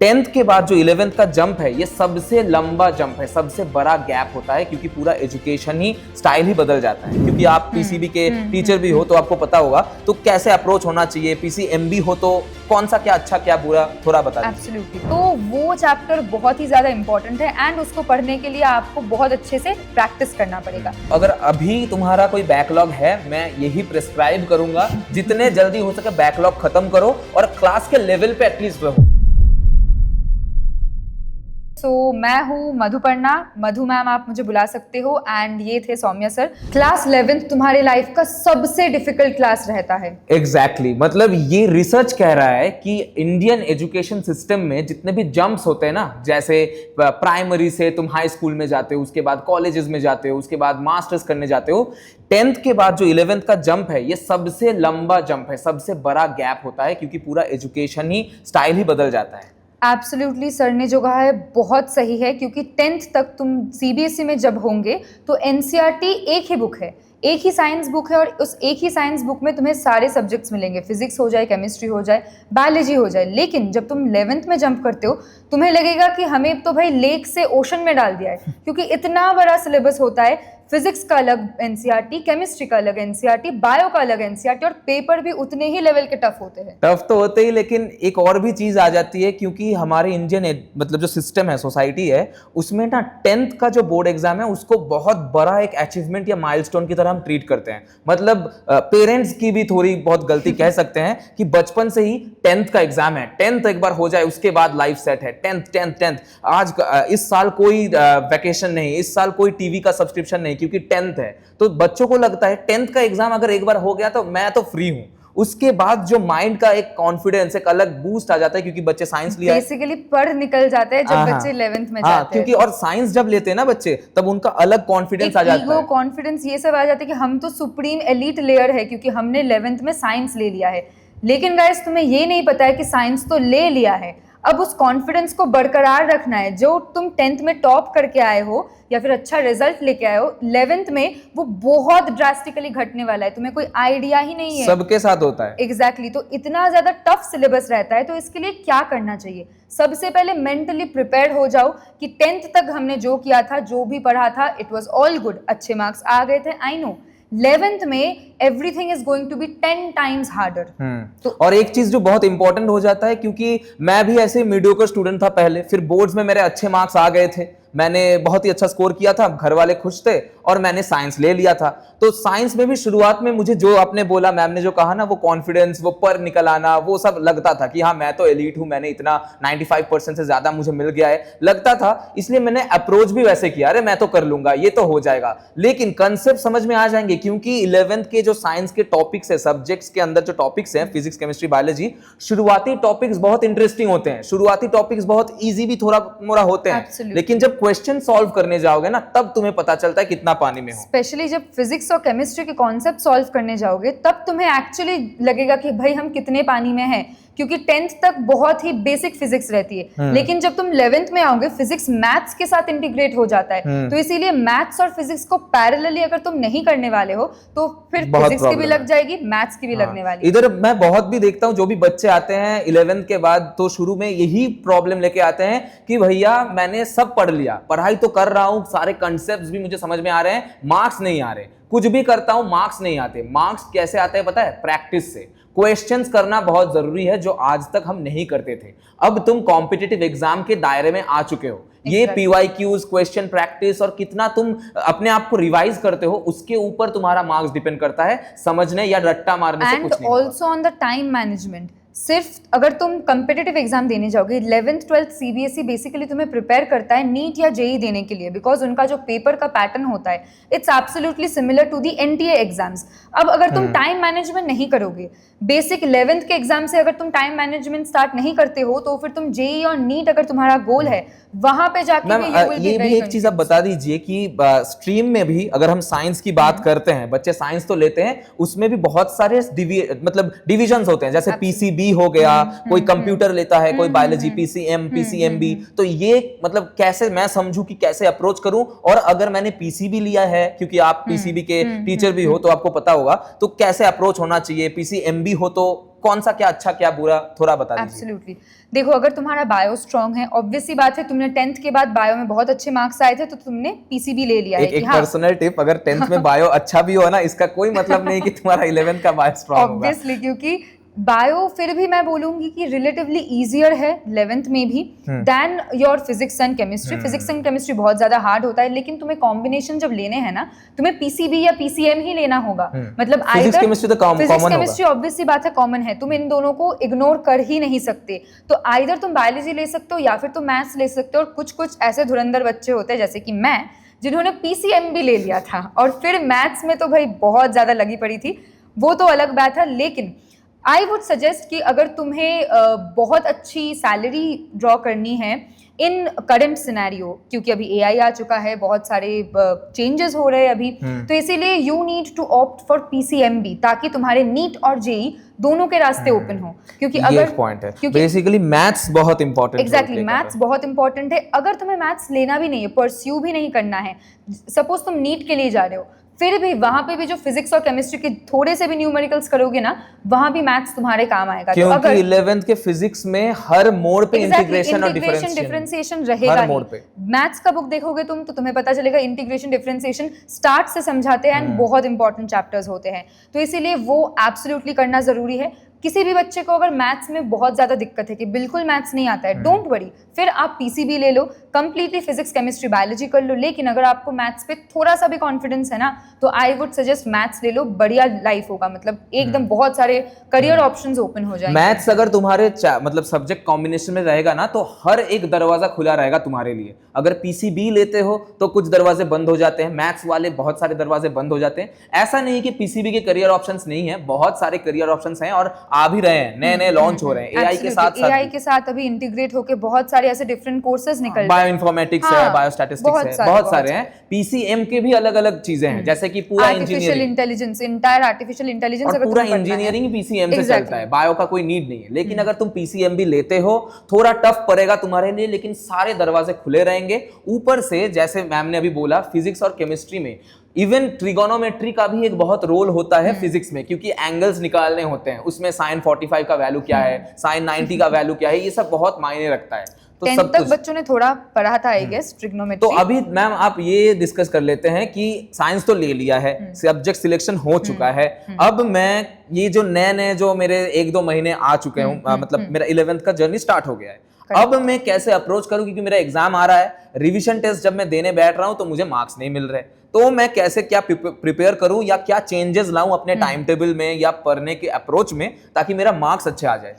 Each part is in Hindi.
10th के बाद जो 11th का जंप है ये सबसे लंबा जंप है, सबसे बड़ा गैप होता है क्योंकि पूरा एजुकेशन ही स्टाइल ही बदल जाता है। क्योंकि आप पीसीबी के टीचर भी हो तो आपको पता होगा तो कैसे अप्रोच होना चाहिए, पीसीएमबी हो तो कौन सा क्या अच्छा क्या बुरा थोड़ा बता दीजिए। एब्सोल्युटली, तो वो चैप्टर बहुत ही ज्यादा इंपॉर्टेंट है एंड उसको पढ़ने के लिए आपको बहुत अच्छे से प्रैक्टिस करना पड़ेगा। अगर अभी तुम्हारा कोई बैकलॉग है, मैं यही प्रिस्क्राइब करूंगा जितने जल्दी हो सके बैकलॉग खत्म करो और क्लास के लेवल पे एटलीस्ट रहो। मैं हूँ मधुपर्णा, मधु मैम आप मुझे बुला सकते हो, एंड ये थे सौम्या सर। क्लास 11th तुम्हारे लाइफ का सबसे डिफिकल्ट क्लास रहता है। एग्जैक्टली मतलब ये रिसर्च कह रहा है कि इंडियन एजुकेशन सिस्टम में जितने भी जंप्स होते हैं ना, जैसे प्राइमरी से तुम हाई स्कूल में जाते हो, उसके बाद कॉलेजेस में जाते हो, उसके बाद मास्टर्स करने जाते हो, 10th के बाद जो 11th का जंप है ये सबसे लंबा जंप है, सबसे बड़ा गैप होता है क्योंकि पूरा एजुकेशन ही स्टाइल ही बदल जाता है। एब्सोल्युटली, सर ने जो कहा है बहुत सही है, क्योंकि 10th तक तुम सीबीएसई में जब होंगे तो एनसीईआरटी एक ही बुक है, एक ही साइंस बुक है, और उस एक ही साइंस बुक में तुम्हें सारे सब्जेक्ट्स मिलेंगे, फिजिक्स हो जाए, केमिस्ट्री हो जाए, बायोलॉजी हो जाए। लेकिन जब तुम 11th में जंप करते हो तुम्हें लगेगा कि हमें तो भाई लेक से ओशन में डाल दिया है, क्योंकि इतना बड़ा सिलेबस होता है। फिजिक्स का अलग एनसीईआरटी, केमिस्ट्री का अलग एनसीईआरटी, बायो का अलग एनसीईआरटी, और पेपर भी उतने ही लेवल के टफ होते हैं। टफ तो होते ही, लेकिन एक और भी चीज आ जाती है क्योंकि हमारे इंडियन मतलब जो सिस्टम है, सोसाइटी है, उसमें ना 10th का जो बोर्ड एग्जाम है उसको बहुत बड़ा एक अचीवमेंट या माइलस्टोन की तरह हम ट्रीट करते हैं। मतलब पेरेंट्स की भी थोड़ी बहुत गलती कह सकते हैं कि बचपन से ही 10th का एग्जाम है, 10th एक बार हो जाए उसके बाद लाइफ सेट है। 10th आज इस साल कोई वैकेशन नहीं, इस साल कोई टीवी का सब्सक्रिप्शन नहीं क्योंकि 10th है। तो बच्चों को लगता है 10th का एग्जाम अगर एक बार हो गया तो मैं तो फ्री हूं। उसके बाद जो माइंड का एक कॉन्फिडेंस, एक अलग बूस्ट आ जाता है क्योंकि बच्चे साइंस लिया है, बेसिकली पढ़ निकल जाते हैं जब बच्चे 11th में जाते हैं। क्योंकि और साइंस जब लेते हैं ना बच्चे तब उनका अलग कॉन्फिडेंस आ जाता है, कॉन्फिडेंस ये सब आ जाता है कि हम तो सुप्रीम एलीट लेयर है क्योंकि हमने 11th में साइंस ले लिया है। लेकिन गाइस तुम्हें ये नहीं पता है कि साइंस तो ले लिया है, अब उस कॉन्फिडेंस को बरकरार रखना है। जो तुम 10th में टॉप करके आए हो या फिर अच्छा रिजल्ट लेके आए हो, 11th में वो बहुत ड्रास्टिकली घटने वाला है, तुम्हें कोई आइडिया ही नहीं है। सबके साथ होता है। एग्जैक्टली, तो इतना ज्यादा टफ सिलेबस रहता है, तो इसके लिए क्या करना चाहिए? सबसे पहले मेंटली प्रिपेयर्ड हो जाओ कि 10th तक हमने जो किया था, जो भी पढ़ा था, इट वाज ऑल गुड, अच्छे मार्क्स आ गए थे, आई नो। 11th में everything is going to be 10 times harder. तो और एक चीज जो बहुत इंपॉर्टेंट हो जाता है, क्योंकि मैं भी ऐसे मीडियोकर स्टूडेंट था पहले, फिर बोर्ड्स में मेरे अच्छे मार्क्स आ गए थे, मैंने बहुत ही अच्छा स्कोर किया था, घर वाले खुश थे और मैंने साइंस ले लिया था। तो साइंस में भी शुरुआत में मुझे जो आपने बोला, मैम ने जो कहा ना, वो कॉन्फिडेंस, वो पर निकल आना, वो सब लगता था कि हाँ मैं तो एलीट हूं, मैंने इतना 95% से ज्यादा मुझे मिल गया है, लगता था। इसलिए मैंने अप्रोच भी वैसे किया, अरे मैं तो कर लूंगा, ये तो हो जाएगा। लेकिन कंसेप्ट समझ में आ जाएंगे क्योंकि 11th के जो साइंस के टॉपिक्स है, सब्जेक्ट्स के अंदर जो टॉपिक्स हैं, फिजिक्स, केमिस्ट्री, बायोलॉजी, शुरुआती टॉपिक्स बहुत इंटरेस्टिंग होते हैं, शुरुआती टॉपिक्स बहुत ईजी भी थोड़ा मोड़ा होते हैं। लेकिन जब क्वेश्चन सॉल्व करने जाओगे ना, तब तुम्हें पता चलता है कितना पानी में हो। स्पेशली जब फिजिक्स और केमिस्ट्री के कॉन्सेप्ट सॉल्व करने जाओगे तब तुम्हें एक्चुअली लगेगा कि भाई हम कितने पानी में हैं, क्योंकि 10th तक बहुत ही बेसिक फिजिक्स रहती है। लेकिन जब तुम 11th में आओगे, फिजिक्स मैथ्स के साथ इंटीग्रेट हो जाता है। तो इसीलिए मैथ्स और फिजिक्स को पैरेलली अगर तुम नहीं करने वाले हो तो फिर फिजिक्स की भी लग जाएगी, मैथ्स की भी लगने वाली है। इधर मैं बहुत भी देखता हूँ, जो भी बच्चे आते हैं 11th के बाद तो शुरू में यही प्रॉब्लम लेके आते हैं कि भैया मैंने सब पढ़ लिया, पढ़ाई तो कर रहा हूँ, सारे कंसेप्ट भी मुझे समझ में आ रहे हैं, मार्क्स नहीं आ रहे, कुछ भी करता हूं मार्क्स नहीं आते। मार्क्स कैसे आते हैं पता है? प्रैक्टिस से। क्वेश्चंस करना बहुत जरूरी है, जो आज तक हम नहीं करते थे। अब तुम कॉम्पिटिटिव एग्जाम के दायरे में आ चुके हो। ये पीवाईक्यूज, क्वेश्चन प्रैक्टिस और कितना तुम अपने आप को रिवाइज करते हो, उसके ऊपर तुम्हारा मार्क्स डिपेंड करता है। समझने या रट्टा मारने से कुछ नहीं। And also on the time management. सिर्फ अगर तुम कंपिटिटिव एग्जाम देने जाओगे, 11th 12th सीबीएसई बेसिकली तुम्हें प्रिपेयर करता है नीट या जेई देने के लिए, बिकॉज उनका जो पेपर का पैटर्न होता है it's absolutely similar to the NTA exams. अब अगर तुम टाइम मैनेजमेंट नहीं करोगे, बेसिक 11th के एग्जाम से अगर तुम टाइम मैनेजमेंट स्टार्ट नहीं करते हो, तो फिर तुम जेई और नीट अगर तुम्हारा गोल है, वहां पे जाके ये भी एक चीज आप बता दीजिए कि स्ट्रीम में भी अगर हम साइंस की बात करते हैं, बच्चे साइंस तो लेते हैं, उसमें भी बहुत सारे मतलब डिविजन्स होते हैं, जैसे पीसीबी पीसीबी हो गया, कोई कंप्यूटर लेता है, कोई बायोलॉजी पीसीएम, पीसीएमबी, तो ये मतलब कैसे मैं समझूं कि कैसे अप्रोच करूं। और अगर मैंने पीसीबी लिया है, क्योंकि आप पीसीबी के टीचर भी हो तो आपको पता होगा, तो कैसे अप्रोच होना चाहिए, पीसीएमबी हो तो कौन सा क्या अच्छा क्या बुरा, थोड़ा बता दीजिए। एब्सोल्युटली। देखो, अगर तुम्हारा बायो स्ट्रांग है, ऑब्वियस सी बात है, तुमने 10th के बाद बायो में बहुत अच्छे मार्क्स आए थे तो तुमने पीसीबी ले लिया है एक पर्सनल टिप, अगर 10th में बायो अच्छा भी हो ना, इसका कोई मतलब नहीं कि तुम्हारा 11th का बायो स्ट्रांग होगा। ऑब्वियसली, क्योंकि बायो फिर भी मैं बोलूंगी कि रिलेटिवली इजियर है 11th में भी then your physics and chemistry. Physics and chemistry बहुत ज्यादा हार्ड होता है, लेकिन तुम्हें कॉम्बिनेशन जब लेने हैं ना, तुम्हें पीसीबी या पीसीएम ही लेना होगा। मतलब फिजिक्स केमिस्ट्री तो कॉमन फिजिक्स होगा। केमिस्ट्री ऑब्वियस सी बात है कॉमन है, तुम इन दोनों को इग्नोर कर ही नहीं सकते। तो आइदर तुम बायोलॉजी ले सकते हो या फिर तुम मैथ्स ले सकते हो। और कुछ कुछ ऐसे धुरंधर बच्चे होते हैं जैसे कि मैं, जिन्होंने पीसीएम भी ले लिया था और फिर मैथ्स में तो भाई बहुत ज्यादा लगी पड़ी थी, वो तो अलग बात है। लेकिन आई वुड सजेस्ट कि अगर तुम्हें बहुत अच्छी सैलरी ड्रॉ करनी है इन करंट सिनेरियो, क्योंकि अभी एआई आ चुका है, बहुत सारे चेंजेस हो रहे हैं अभी, तो इसीलिए you need to opt for PCMB, ताकि तुम्हारे नीट और जेई दोनों के रास्ते ओपन हो। क्योंकि अगर पॉइंट है, बेसिकली मैथ्स बहुत इंपॉर्टेंट है। एग्जैक्टली, मैथ्स बहुत इंपॉर्टेंट है। अगर तुम्हें मैथ्स लेना भी नहीं है, परस्यू भी नहीं करना है, सपोज तुम नीट के लिए जा रहे हो, फिर भी वहां पे भी जो फिजिक्स और केमिस्ट्री के थोड़े से भी न्यूमेरिकल्स करोगे ना, वहां भी मैथ्स तुम्हारे काम आएगा। क्योंकि तो अगर 11th के फिजिक्स में हर मोड़ पे इंटीग्रेशन और डिफरेंशिएशन रहेगा हर ही। मोड़ पे मैथ्स का बुक देखोगे तुम तो तुम्हें पता चलेगा इंटीग्रेशन डिफरेंशिएशन स्टार्ट से समझाते हैं एंड बहुत इंपॉर्टेंट चैप्टर्स होते हैं। तो इसीलिए वो एब्सोल्युटली करना जरूरी है। किसी भी बच्चे को अगर मैथ्स में बहुत ज्यादा दिक्कत है कि बिल्कुल मैथ्स नहीं आता है, डोंट वरी, फिर आप पीसीबी ले लो, कंप्लीटली फिजिक्स केमिस्ट्री बायोलॉजी कर लो। लेकिन अगर आपको मैथ्स पे थोड़ा सा भी कॉन्फिडेंस है ना, तो आई वुड सजेस्ट मैथ्स ले लो, बढ़िया लाइफ होगा, मतलब एकदम बहुत सारे करियर ऑप्शंस ओपन हो जाएंगे। मैथ्स अगर तुम्हारे मतलब सब्जेक्ट कॉम्बिनेशन में रहेगा ना, तो हर एक दरवाजा खुला रहेगा तुम्हारे लिए। अगर पीसीबी लेते हो तो कुछ दरवाजे बंद हो जाते हैं, मैथ्स वाले बहुत सारे दरवाजे बंद हो जाते हैं। ऐसा नहीं कि पीसीबी के करियर ऑप्शंस नहीं है, बहुत सारे करियर ऑप्शंस हैं और आ भी रहे हैं, नए नए लॉन्च हो रहे हैं एआई के साथ अभी इंटीग्रेट होके बहुत सारे ऐसे डिफरेंट कोर्सेज निकल रहे हैं। बायोइन्फॉर्मेटिक्स है, बायोस्टैटिस्टिक्स है, बहुत सारे हैं। पीसीएम के भी अलग अलग चीजें हैं, जैसे कि पूरा artificial intelligence, entire artificial intelligence, अगर पूरा इंजीनियरिंग पीसीएम से चलता है, बायो का कोई नीड नहीं है। लेकिन अगर तुम पीसीएम भी लेते हो, थोड़ा टफ पड़ेगा तुम्हारे लिए, लेकिन सारे दरवाजे खुले रहेंगे। ऊपर से जैसे मैम ने अभी बोला, फिजिक्स और केमिस्ट्री में इवन ट्रिगोनोमेट्री का भी एक बहुत रोल होता है फिजिक्स में, क्योंकि एंगल्स निकालने होते हैं, उसमें साइन 45 का वैल्यू क्या है, साइन 90 का वैल्यू क्या है, ये सब बहुत मायने रखता है। तो 10th तक बच्चों ने थोड़ा पढ़ा था आई गेस ट्रिग्नोमेट्री। तो अभी मैम आप ये डिस्कस कर लेते हैं कि साइंस तो ले लिया है, सब्जेक्ट सिलेक्शन हो चुका है, अब मैं ये जो नए जो मेरे 1-2 महीने आ चुके हूँ, मतलब मेरा 11th का जर्नी स्टार्ट हो गया है, अब मैं कैसे अप्रोच करूं, क्योंकि मेरा एग्जाम आ रहा है, रिवीजन टेस्ट जब मैं देने बैठ रहा हूं तो मुझे मार्क्स नहीं मिल रहे, तो मैं कैसे क्या प्रिपेयर करूं या क्या चेंजेस लाऊं अपने टाइम टेबल में या पढ़ने के अप्रोच में, ताकि मेरा मार्क्स अच्छे आ जाए।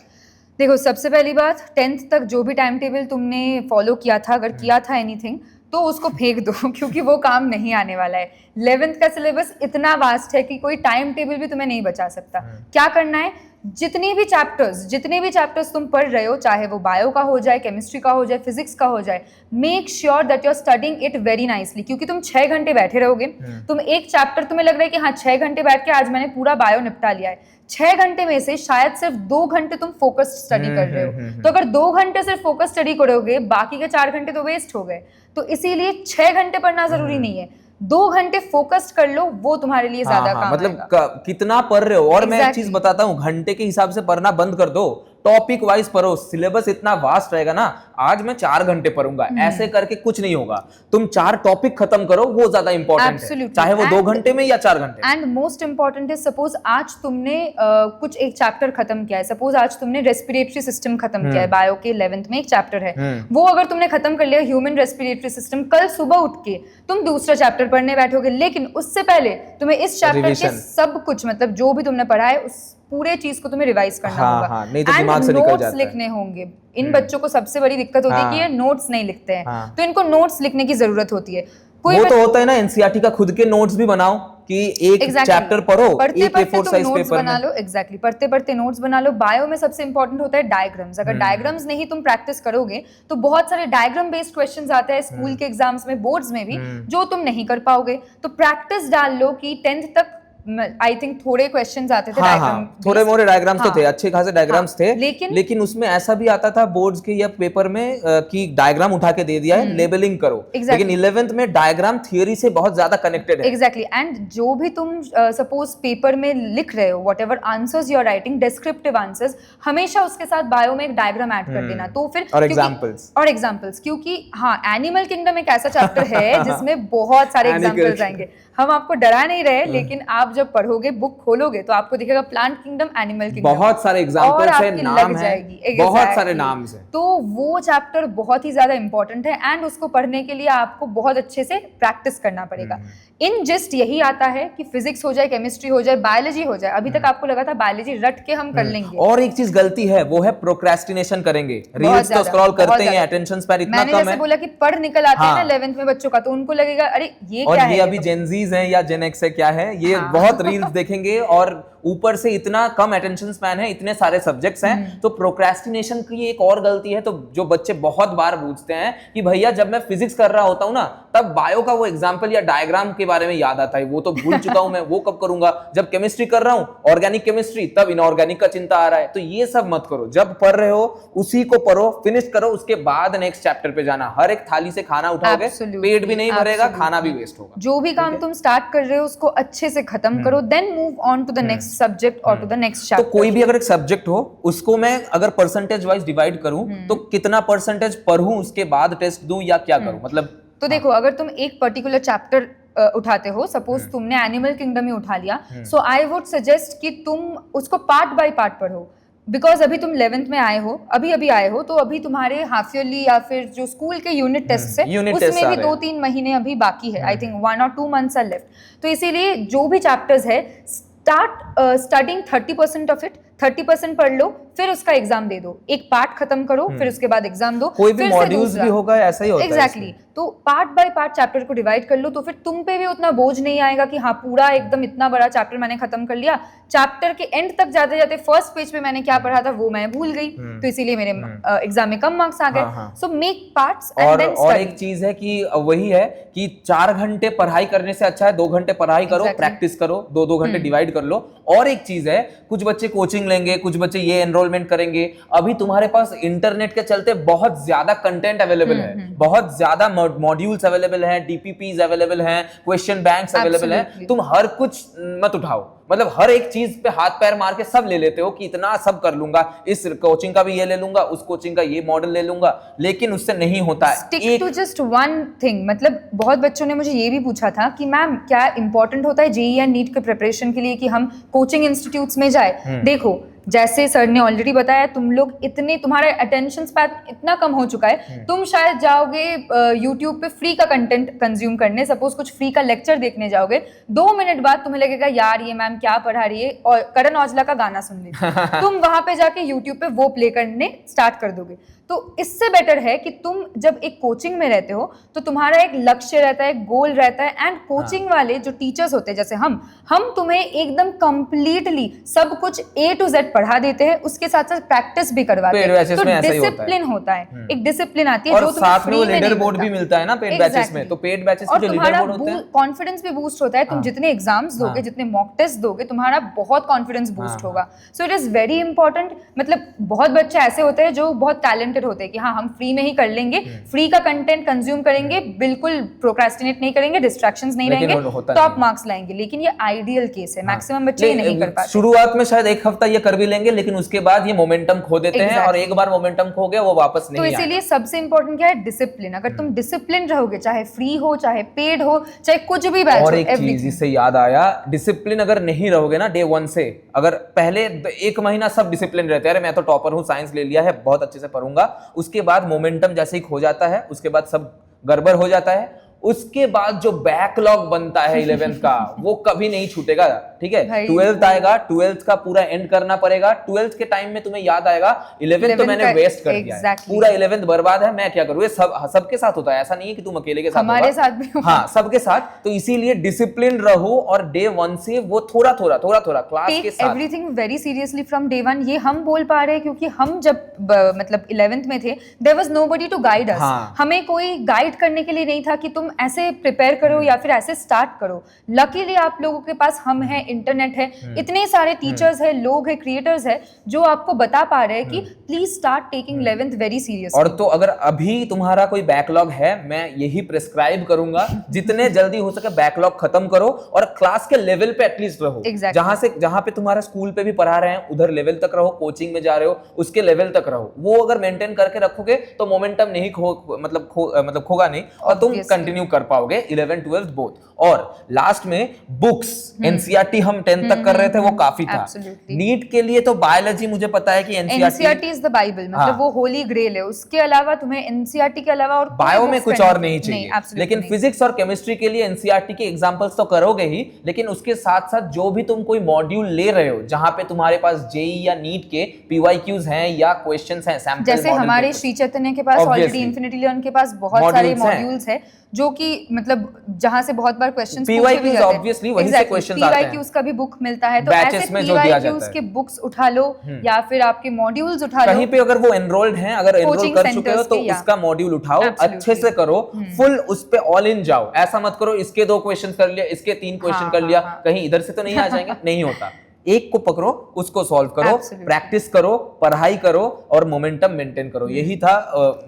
देखो, सबसे पहली बात, 10th तक जो भी टाइम टेबल तुमने फॉलो किया था, अगर किया था एनीथिंग, तो उसको फेंक दो क्योंकि वो काम नहीं आने वाला है। 11th का सिलेबस इतना वास्ट है कि कोई टाइम टेबल भी तुम्हें नहीं बचा सकता। क्या करना है, जितने भी चैप्टर्स तुम पढ़ रहे हो, चाहे वो बायो का हो जाए, केमिस्ट्री का हो जाए, फिजिक्स का हो जाए, make sure that you are studying it very nicely. क्योंकि तुम 6 घंटे बैठे रहोगे, तुम एक चैप्टर, तुम्हें लग रहा है कि हाँ 6 घंटे बैठ के आज मैंने पूरा बायो निपटा लिया है, 6 घंटे में से शायद सिर्फ 2 घंटे तुम फोकस्ड स्टडी कर रहे हो। तो अगर 2 घंटे सिर्फ फोकस स्टडी करोगे, बाकी के 4 घंटे तो वेस्ट हो गए। तो इसीलिए 6 घंटे पढ़ना जरूरी नहीं है, 2 घंटे फोकस्ड कर लो, वो तुम्हारे लिए ज्यादा काम मतलब कितना पढ़ रहे हो। और मैं एक चीज बताता हूँ, घंटे के हिसाब से पढ़ना बंद कर दो, टॉपिक वाइज पढ़ो। सिलेबस इतना वास्ट रहेगा ना, आज मैं 4 घंटे पढ़ूंगा, ऐसे करके कुछ नहीं होगा। तुम 4 टॉपिक खत्म करो, वो ज्यादा इंपॉर्टेंट है, चाहे वो 2 घंटे में या 4 घंटे। एंड मोस्ट इंपॉर्टेंट है, सपोज आज तुमने कुछ एक चैप्टर खत्म किया है, सपोज आज तुमने रेस्पिरेटरी सिस्टम खत्म किया है, बायो के 11th में एक चैप्टर है, वो अगर तुमने खत्म कर लिया, ह्यूमन रेस्पिरेटरी सिस्टम, कल सुबह उठ के तुम दूसरा चैप्टर पढ़ने बैठोगे, लेकिन उससे पहले तुम्हें इस चैप्टर के सब कुछ, मतलब जो भी तुमने पढ़ा है, उस पूरे चीज को तुम्हें रिवाइज करना होगा। नहीं तो दिमाग से निकल जाता है। नोट्स लिखने होंगे। इन बच्चों को सबसे बड़ी दिक्कत होती है कि ये नोट्स नहीं लिखते हैं, तो इनको नोट्स लिखने की जरूरत होती है। वो तो होता है ना, एनसीईआरटी का खुद के नोट्स भी बनाओ कि एक चैप्टर पढ़ो, एक A4 साइज पेपर बना लो। एग्जैक्टली, पढ़ते पढ़ते नोट्स बना लो। बायो में सबसे इंपॉर्टेंट होता है डायग्राम्स। अगर डायग्राम्स नहीं तुम प्रैक्टिस करोगे तो बहुत सारे डायग्राम बेस्ड क्वेश्चंस आते हैं स्कूल के एग्जाम्स में, बोर्ड्स में भी, जो तुम नहीं कर पाओगे। तो प्रैक्टिस डाल लो कि 10th तक आई थिंक थोड़े क्वेश्चंस आते थे हाँ डायग्राम हाँ, थोड़े मोरे डायग्राम्स तो हाँ, थे, अच्छे खासे डायग्राम्स थे, लेकिन उसमें ऐसा भी आता था बोर्ड्स के या पेपर में कि डायग्राम उठा के दे दिया है, लेबलिंग करो। लेकिन 11th में डायग्राम थियरी से बहुत ज्यादा कनेक्टेड है। एग्जैक्टली एंड जो भी तुम सपोज पेपर में लिख रहे हो, whatever answers you are writing, descriptive answers, हमेशा उसके साथ बायो में एक डायग्राम ऐड कर देना। तो फिर और एग्जांपल्स, क्योंकि हाँ, एनिमल किंगडम एक ऐसा चैप्टर है जिसमें बहुत सारे एग्जांपल्स आएंगे। हम आपको डरा नहीं रहे, लेकिन आप जब पढ़ोगे, बुक खोलोगे, तो आपको दिखेगा प्लांट किंगडम, एनिमल किंगडम, बहुत सारे एग्जांपल्स है, नाम है, बहुत सारे नाम है। तो वो चैप्टर बहुत ही ज्यादा इंपॉर्टेंट है एंड उसको पढ़ने के लिए आपको बहुत अच्छे से प्रैक्टिस करना पड़ेगा। इन जस्ट यही आता है कि फिजिक्स हो जाए, केमिस्ट्री हो जाए, बायोलॉजी हो जाए। अभी तक आपको लगा था बायोलॉजी रट के हम कर लेंगे। और एक चीज गलती है, वो है प्रोक्रेस्टिनेशन करेंगे, रील्स तो स्क्रॉल करते हैं, अटेंशन स्पैन इतना कम है। मैंने जैसे बोला कि पढ़ निकल आते हैं ना 11th में बच्चों का, तो उनको लगेगा अरे ये क्या है, और ये अभी जेनजीज हैं या जेन एक्स है, क्या है ये, बहुत रील्स देखेंगे और ऊपर से इतना कम अटेंशन स्पैन है, इतने सारे सब्जेक्ट्स हैं। तो प्रोक्रेस्टिनेशन की एक और गलती है, तो जो बच्चे बहुत बार पूछते हैं कि भैया जब मैं फिजिक्स कर रहा होता हूं ना, तब बायो का वो एग्जांपल या डायग्राम के बारे में याद आता है, वो तो भूल चुका हूं मैं, वो कब करूंगा। जब केमिस्ट्री कर रहा हूं, ऑर्गेनिक केमिस्ट्री, तब इनऑर्गेनिक का चिंता आ रहा है। तो ये सब मत करो, जब पढ़ रहे हो उसी को पढ़ो, फिनिश करो, उसके बाद नेक्स्ट चैप्टर पे जाना। हर एक थाली से खाना उठाओगे, पेट भी नहीं भरेगा, खाना भी वेस्ट होगा। जो भी काम तुम स्टार्ट कर रहे हो उसको अच्छे से खत्म करो, then move on to the next subject और द नेक्स्ट चैप्टर। तो कोई भी अगर एक सब्जेक्ट हो, उसको मैं अगर परसेंटेज वाइज डिवाइड करूं, तो कितना परसेंटेज पढ़ूं, उसके बाद टेस्ट दूं या क्या करूं, मतलब। तो देखो, अगर तुम एक पर्टिकुलर चैप्टर उठाते हो, सपोज तुमने एनिमल किंगडम ही उठा लिया, सो आई वुड सजेस्ट कि तुम उसको पार्ट बाय पार्ट पढ़ो। बिकॉज अभी तुम 11th में आए हो, अभी आए हो, तो अभी तुम्हारे हाफ ईयरली या फिर जो स्कूल के यूनिट टेस्ट है, उसमें भी 2-3 महीने अभी बाकी है। I think 1 or 2 months are left. तो इसीलिए जो भी चैप्टर्स है, स्टार्ट स्टडिंग 30% ऑफ इट, 30% पढ़ लो, फिर उसका एग्जाम दे दो। एक पार्ट खत्म करो, फिर उसके बाद एग्जाम दो। कोई भी मॉड्यूल्स भी होगा, ऐसा ही होता है। एग्जैक्टली। तो पार्ट बाय पार्ट चैप्टर को डिवाइड कर लो, तो फिर तुम पे भी उतना बोझ नहीं आएगा कि हाँ पूरा एकदम इतना बड़ा चैप्टर मैंने खत्म कर लिया, चैप्टर के एंड तक जाते जाते फर्स्ट पेज पे मैंने क्या पढ़ा था वो मैं भूल गई, तो इसीलिए मेरे एग्जाम में कम मार्क्स आ गए। So make parts and then study. और एक चीज है कि वही है कि 4 घंटे पढ़ाई करने से अच्छा है 2 घंटे पढ़ाई करो, प्रैक्टिस करो, 2-2 घंटे डिवाइड कर लो। और एक चीज है, कुछ बच्चे कोचिंग लेंगे, कुछ बच्चे ये एनरोलमेंट करेंगे। अभी तुम्हारे पास इंटरनेट के चलते बहुत ज्यादा कंटेंट अवेलेबल है, बहुत ज्यादा मॉड्यूल्स अवेलेबल हैं, डीपीपीज अवेलेबल हैं, क्वेश्चन बैंक्स अवेलेबल हैं। तुम हर कुछ मत उठाओ, मतलब हर एक चीज पे हाथ पैर मार के सब ले लेते हो कि इतना सब कर लूंगा, इस कोचिंग का भी ये ले लूंगा, उस कोचिंग का ये मॉडल ले लूंगा, लेकिन उससे नहीं होता है। Stick to just one thing. मतलब बहुत बच्चों ने मुझे ये भी पूछा था कि मैम क्या इंपॉर्टेंट होता है जेईई एंड नीट के प्रिपरेशन के लिए कि हम कोचिंग इंस्टीट्यूट्स में जाए। देखो, जैसे सर ने ऑलरेडी बताया, तुम लोग इतने, तुम्हारा अटेंशन स्पैन इतना कम हो चुका है, तुम शायद जाओगे यूट्यूब पे फ्री का कंटेंट कंज्यूम करने, सपोज कुछ फ्री का लेक्चर देखने जाओगे, 2 मिनट बाद तुम्हें लगेगा यार ये मैम क्या पढ़ा रही है, और करण औजला का गाना सुन ली। तुम वहां पे जाके यूट्यूब पे वो प्ले करने स्टार्ट कर दोगे। तो इससे बेटर है कि तुम जब एक कोचिंग में रहते हो तो तुम्हारा एक लक्ष्य रहता है, गोल रहता है, एंड कोचिंग वाले जो टीचर्स होते हैं, जैसे हम तुम्हें एकदम कंप्लीटली सब कुछ A to Z पढ़ा देते हैं, उसके साथ साथ प्रैक्टिस भी करवाते हैं। तो डिसिप्लिन होता है, एक डिसिप्लिन आती है, और साथ में वो लीडर बोर्ड भी मिलता है ना पेड बैचेस में। तो पेड बैचेस में जो लीडर बोर्ड होते हैं, कॉन्फिडेंस भी बूस्ट होता है। तुम जितने एग्जाम्स दोगे, जितने मॉक टेस्ट दोगे, तुम्हारा बहुत कॉन्फिडेंस बूस्ट होगा। So it is very important. मतलब बहुत बच्चे ऐसे होते हैं जो बहुत टैलेंटेड होते हैं कि हाँ हम फ्री में ही कर लेंगे, फ्री का कंटेंट कंज्यूम करेंगे, बिल्कुल प्रोक्रेस्टिनेट नहीं करेंगे, डिस्ट्रैक्शंस नहीं रहेंगे, टॉप मार्क्स लाएंगे। लेकिन ये आइडियल केस है, मैक्सिमम बच्चे ये नहीं कर पाते। शुरुआत में शायद 1 हफ्ता ये कर भी लेंगे, लेकिन उसके बाद ये मोमेंटम खो देते हैं, और एक बार मोमेंटम खो गया वो वापस नहीं आएगा। तो इसीलिए सबसे इंपॉर्टेंट क्या है? डिसिप्लिन। अगर तुम डिसिप्लिन रहोगे, चाहे फ्री हो, चाहे पेड हो, चाहे कुछ भी बैच हो। और एक चीज इससे याद आया, डिसिप्लिन अगर नहीं रहोगे ना डे 1 से, अगर पहले 1 महीना सब डिसिप्लिन रहते हैं, अरे मैं तो टॉपर हूँ, साइंस ले लिया है, बहुत अच्छे से पढ़ूंगा, उसके बाद मोमेंटम जैसे ही खो जाता है, उसके बाद सब गड़बड़ हो जाता है। उसके बाद जो बैकलॉग बनता है 11th का, वो कभी नहीं छूटेगा, ठीक है। 12th आएगा, 12th का पूरा एंड करना पड़ेगा। 12th के टाइम में तुम्हें याद आएगा 11th तो मैंने वेस्ट कर दिया है, पूरा 11th बर्बाद है, मैं क्या करूं। ये सबके साथ होता है, ऐसा नहीं है कि तुम अकेले के साथ, हमारे साथ भी हाँ सबके साथ। तो इसीलिए डिसिप्लिन रहो, और डे 1 से वो थोड़ा थोड़ा क्लास के साथ everything very seriously from day 1। ये हम बोल पा रहे हैं क्योंकि हम जब मतलब 11th में थे, there was nobody to guide us. हमें कोई गाइड करने के लिए नहीं था कि तुम तुम ऐसे प्रिपेयर करो या फिर ऐसे स्टार्ट करो। लकीली आप लोगों के पास हम हैं, इंटरनेट है, इतने सारे टीचर्स है, लोग है, क्रिएटर्स है जो आपको बता पा रहे हैं कि please start taking 11th very serious. और तो अगर अभी तुम्हारा कोई बैकलॉग है, मैं यही प्रिस्क्राइब करूंगा जितने जल्दी हो सके बैकलॉग खत्म करो और क्लास के लेवल पे एटलीस्ट रहो। Exactly. जहां पे तुम्हारा स्कूल पे भी पढ़ा रहे हैं उधर लेवल तक रहो, कोचिंग में जा रहे हो उसके लेवल तक रहो। वो अगर मेंटेन करके रखोगे तो मोमेंटम नहीं खोगा नहीं और तुम कंटिन्यू कर पाओगे 11 12 बोथ। और लास्ट में बुक्स, एनसीईआरटी हम 10th तक कर रहे थे, वो काफी था। नीट के लिए तो बायोलॉजी मुझे पता है कि एनसीईआरटी इज द बाइबल, मतलब वो होली ग्रेल है। उसके अलावा तुम्हें एनसीईआरटी के अलावा और बायो में कुछ और नहीं चाहिए, लेकिन फिजिक्स और केमिस्ट्री के लिए एनसीईआरटी के एग्जांपल्स तो करोगे ही, लेकिन उसके साथ साथ जो भी तुम कोई मॉड्यूल ले रहे हो जहां पे तुम्हारे पास जेई या नीट के पीवाईक्यूज हैं या क्वेश्चंस हैं, सैंपल जैसे हमारे श्री चैतन्य के पास ऑलरेडी इन्फिनिटी लर्न के पास बहुत सारे मॉड्यूल्स हैं जो कि मतलब जहां से बहुत बार क्वेश्चंस पूछे भी जाते हैं। ऑब्वियसली वहीं से क्वेश्चंस आते हैं। पीवाईक्यूज का भी बुक मिलता है, तो ऐसे पीवाईक्यूज के बुक्स उठा लो या फिर आपके मॉड्यूल्स उठा लो। कहीं पे अगर वो एनरोल्ड हैं, अगर एनरोल कर चुके हो तो उसका मॉड्यूल उठाओ, अच्छे से करो, फुल उस पे ऑल इन जाओ। ऐसा मत करो इसके 2 क्वेश्चन कर लिया, इसके 3 क्वेश्चन कर लिया, कहीं इधर से तो नहीं आ जाएंगे, नहीं होता। एक को पकड़ो, उसको सॉल्व करो, प्रैक्टिस करो, पढ़ाई करो और मोमेंटम मेंटेन करो। यही था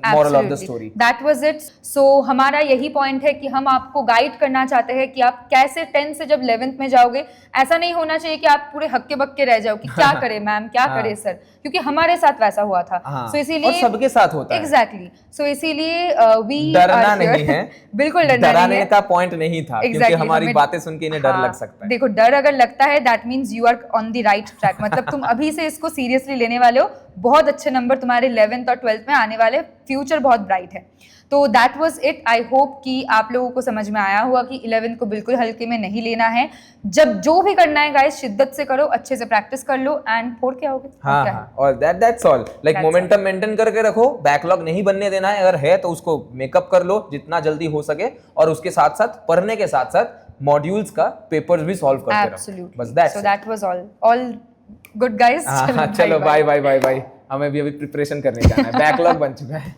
moral of the story. That was it. So हमारा यही पॉइंट है कि हम आपको गाइड करना चाहते हैं कि आप कैसे 10th से जब 11th में जाओगे, ऐसा नहीं होना चाहिए कि आप पूरे हक्के बक्के रह जाओ कि क्या करे मैम, क्या करे सर, क्योंकि हमारे साथ वैसा हुआ था। सो इसीलिए सबके साथ होता है। एग्जैक्टली। सो इसीलिए वी डरना नहीं है, बिल्कुल डरने का पॉइंट नहीं था, क्योंकि हमारी बातें सुन के इन्हें डर लग सकता है। देखो, डर अगर लगता है that means you are on the right track, मतलब तुम अभी से इसको सीरियसली लेने वाले हो। बहुत अच्छे नंबर तुम्हारे 11th और 12th में आने वाले, फ्यूचर बहुत ब्राइट है। तो that was it. I hope कि आप लोगों को समझ में आया हुआ कि 11th को बिल्कुल हल्के में नहीं लेना है। जब जो भी करना है गाइस, शिद्दत से करो, अच्छे से प्रैक्टिस कर लो एंड फोड़ के आओगे। हाँ, और that's all. Like momentum maintain करके रखो, बैकलॉग नहीं बनने देना है। अगर है तो उसको मेकअप कर लो जितना जल्दी हो सके, और उसके साथ साथ पढ़ने के साथ साथ मॉड्यूल्स का पेपर्स भी सॉल्व करते रहो। बस that was all good guys. चलो बाय बाय बाय बाय। हमें भी अभी प्रिपरेशन करने जाना है, बैकलॉग बन चुका है।